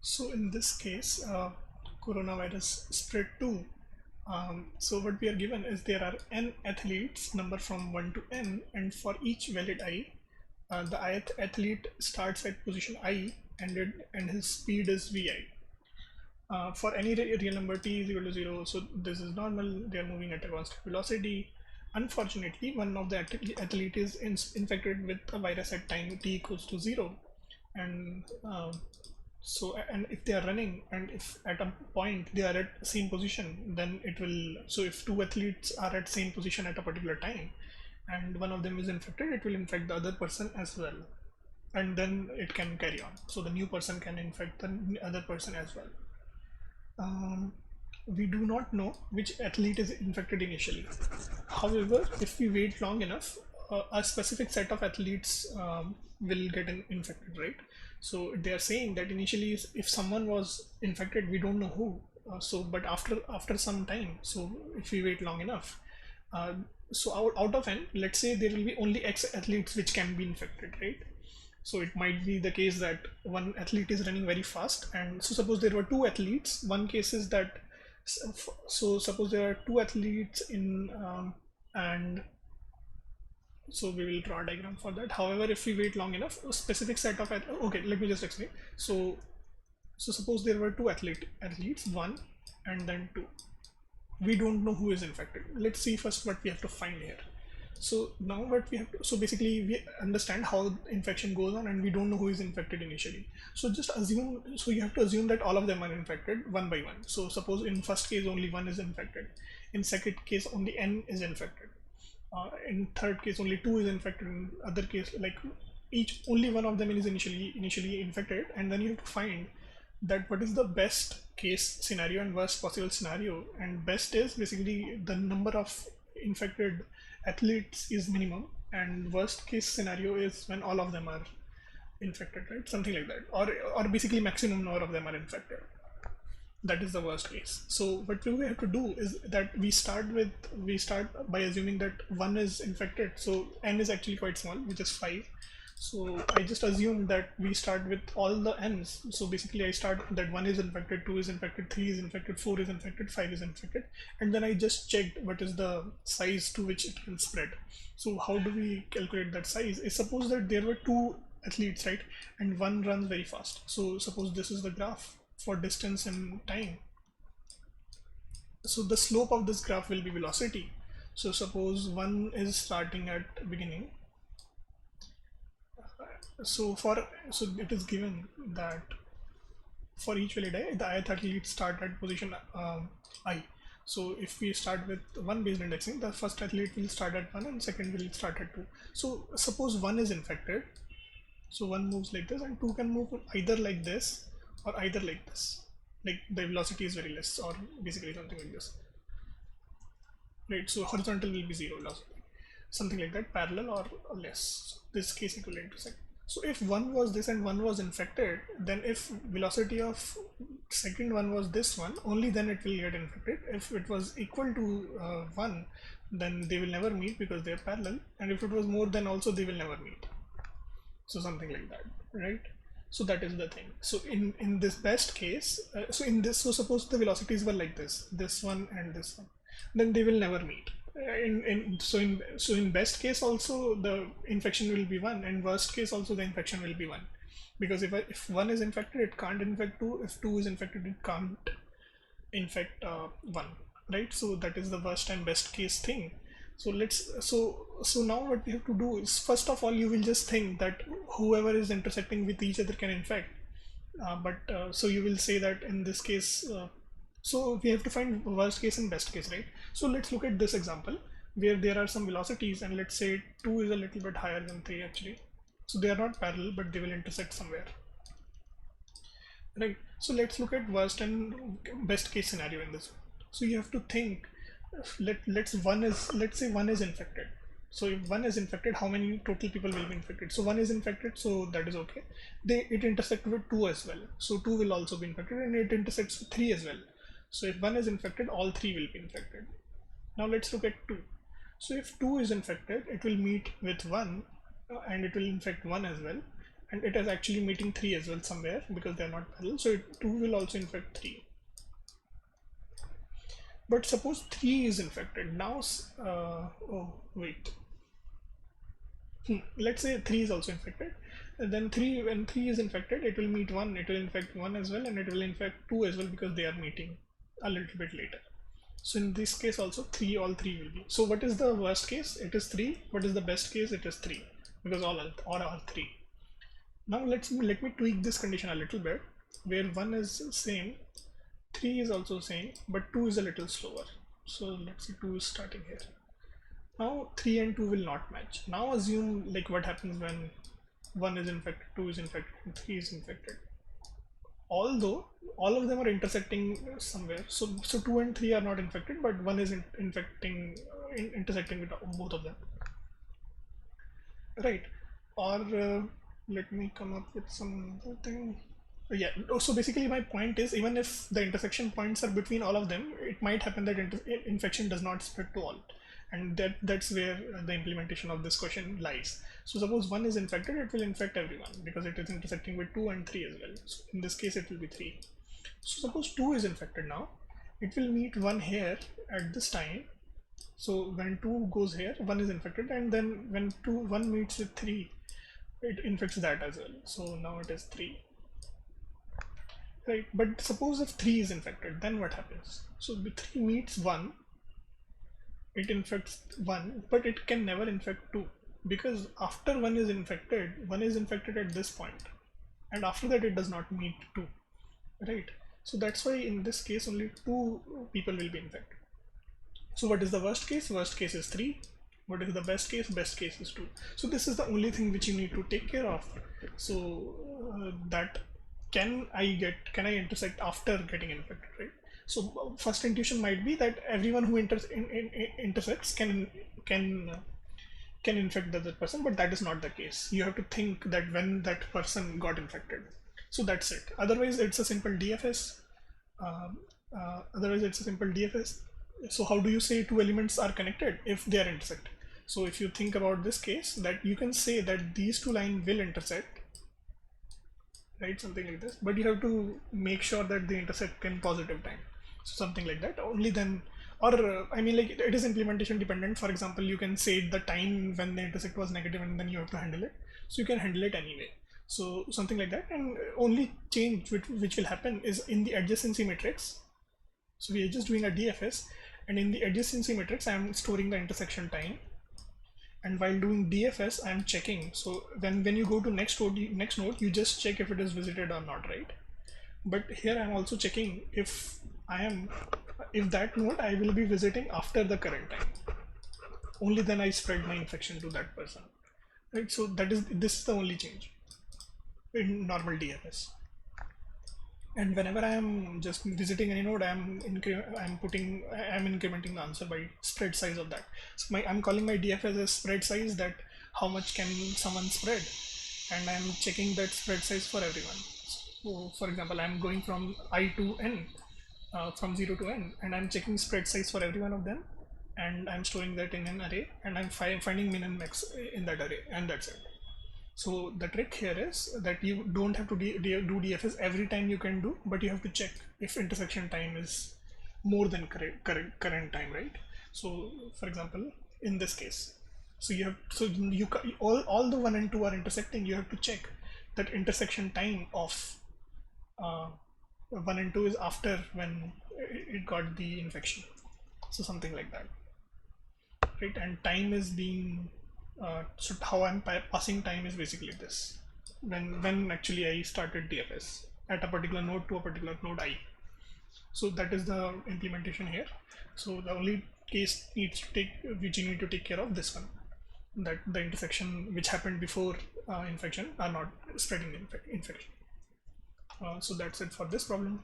So in this case, coronavirus spread too. So what we are given is there are n athletes, number from 1 to n, and for each valid I, the ith athlete starts at position I and his speed is vi. For any real number t is equal to 0, so this is normal, they are moving at a constant velocity. Unfortunately, one of the athlete is infected with a virus at time t equals to 0, and and if they are running and if at a point they are at same position, then it will, so if two athletes are at same position at a particular time and one of them is infected, it will infect the other person as well, and then it can carry on, so the new person can infect the other person as well. um, we do not know which athlete is infected initially. However, if we wait long enough, a specific set of athletes will get infected, right? So they are saying that initially, if someone was infected, we don't know who. But after some time, so if we wait long enough, uh, so out of n, let's say there will be only X athletes which can be infected, right? So it might be the case that one athlete is running very fast, and so suppose there were two athletes. One case is that, so suppose there are two athletes in, and so we will draw a diagram for that. However, if we wait long enough, a specific set of okay, let me just explain. So suppose there were two athletes, one and then two. We don't know who is infected. Let's see first what we have to find here. So now what we have to, so basically we understand how infection goes on and we don't know who is infected initially. So just assume, so you have to assume that all of them are infected one by one. So suppose in first case only one is infected, in second case only n is infected, in third case only two is infected, in other case like each only one of them is initially infected, and then you have to find that what is the best case scenario and worst possible scenario. And best is basically the number of infected athletes is minimum, and worst case scenario is when all of them are infected, right? Something like that, or basically maximum number of them are infected. That is the worst case. So what we have to do is that we start by assuming that one is infected, so n is actually quite small, which is 5. So I just assume that we start with all the n's. So basically I start that 1 is infected, 2 is infected, 3 is infected, 4 is infected, 5 is infected, and then I just checked what is the size to which it can spread. So how do we calculate that size? Is suppose that there were two athletes, right, and one runs very fast. So suppose this is the graph for distance and time. So the slope of this graph will be velocity. So suppose one is starting at beginning. So it is given that for each valid I, the ith athlete start at position I. So if we start with one based indexing, the first athlete will start at 1 and second will start at 2. So suppose 1 is infected, so 1 moves like this and 2 can move either like this or either like this, like the velocity is very less, or basically something like this, right? So horizontal will be 0 velocity, something like that, parallel or less. So this case it will intersect. So if one was this and one was infected, then if velocity of second one was this one, only then it will get infected. If it was equal to 1, then they will never meet because they are parallel, and if it was more, then also they will never meet. So something like that, right? So that is the thing. So in this best case, so suppose the velocities were like this one and this one, then they will never meet. In best case also the infection will be 1, and worst case also the infection will be 1, because if one is infected, it can't infect 2. If 2 is infected, it can't infect 1, right? So that is the worst and best case thing. So now what we have to do is, first of all, you will just think that whoever is intersecting with each other can infect, so you will say that in this case, so we have to find worst case and best case, right? So let's look at this example where there are some velocities, and let's say 2 is a little bit higher than 3 actually. So they are not parallel, but they will intersect somewhere, right? So let's look at worst and best case scenario in this. So you have to think, let's say one is infected. So if one is infected, how many total people will be infected? So one is infected, so that is okay. It intersects with 2 as well, so 2 will also be infected, and it intersects with 3 as well. So if one is infected, all 3 will be infected. Now let's look at 2. So if 2 is infected, it will meet with 1, and it will infect 1 as well, and it is actually meeting 3 as well somewhere because they are not parallel, so 2 will also infect 3. But suppose 3 is infected now. Oh wait, let's say 3 is also infected, and then 3, when 3 is infected, it will meet 1, it will infect 1 as well, and it will infect 2 as well because they are meeting a little bit later. So in this case also 3, all 3 will be. So what is the worst case? It is 3. What is the best case? It is 3 because all are 3. Now let me tweak this condition a little bit, where 1 is same, 3 is also same, but 2 is a little slower. So let's see, 2 is starting here. Now 3 and 2 will not match. Now assume like what happens when 1 is infected, 2 is infected, and 3 is infected. Although all of them are intersecting somewhere, so 2 and 3 are not infected, but 1 is intersecting with both of them, right? Or let me come up with some other thing. Yeah, so basically my point is, even if the intersection points are between all of them, it might happen that infection does not spread to all, and that's where the implementation of this question lies. So suppose 1 is infected, it will infect everyone because it is intersecting with 2 and 3 as well. So in this case it will be 3. So suppose 2 is infected now, it will meet 1 here at this time. So when 2 goes here, 1 is infected, and then when 1 meets with 3, it infects that as well. So now it is 3. Right, but suppose if 3 is infected, then what happens? So the 3 meets 1, it infects 1, but it can never infect 2 because after 1 is infected, 1 is infected at this point, and after that it does not meet 2, right? So that's why in this case only 2 people will be infected. So what is the worst case? Worst case is 3. What is the best case? Best case is 2. So this is the only thing which you need to take care of. So that can I intersect after getting infected, right? So first intuition might be that everyone who intersects can infect the other person, but that is not the case. You have to think that when that person got infected. So that's it. Otherwise it's a simple DFS. Otherwise it's a simple DFS. So how do you say 2 elements are connected if they are intersecting? So if you think about this case, that you can say that these 2 lines will intersect, right? Something like this, but you have to make sure that they intersect in positive time. So something like that. Only then, or I mean, like it is implementation dependent. For example, you can say the time when the intersect was negative, and then you have to handle it. So you can handle it anyway. So something like that, and only change which will happen is in the adjacency matrix. So we are just doing a DFS, and in the adjacency matrix, I am storing the intersection time. And while doing DFS, I am checking. So when you go to next node, you just check if it is visited or not, right? But here I am also checking if that node I will be visiting after the current time. Only then I spread my infection to that person, right? So this is the only change in normal DFS. And whenever I am just visiting any node, I'm incrementing the answer by spread size of that. So I'm calling my DFS as spread size, that how much can someone spread, and I'm checking that spread size for everyone. So for example, I'm going from I to n, from 0 to n, and I'm checking spread size for every one of them, and I'm storing that in an array, and I'm finding min and max in that array, and that's it. So the trick here is that you don't have to do DFS every time you can do, but you have to check if intersection time is more than current time, right? So for example, in this case, so all the 1 and 2 are intersecting. You have to check that intersection time of 1 and 2 is after when it got the infection. So something like that, right? And time is being so how I'm passing time is basically this, when actually I started DFS at a particular node to a particular node I. So that is the implementation here. So the only case which you need to take care of this one, that the intersection which happened before infection are not spreading the infection. So that's it for this problem.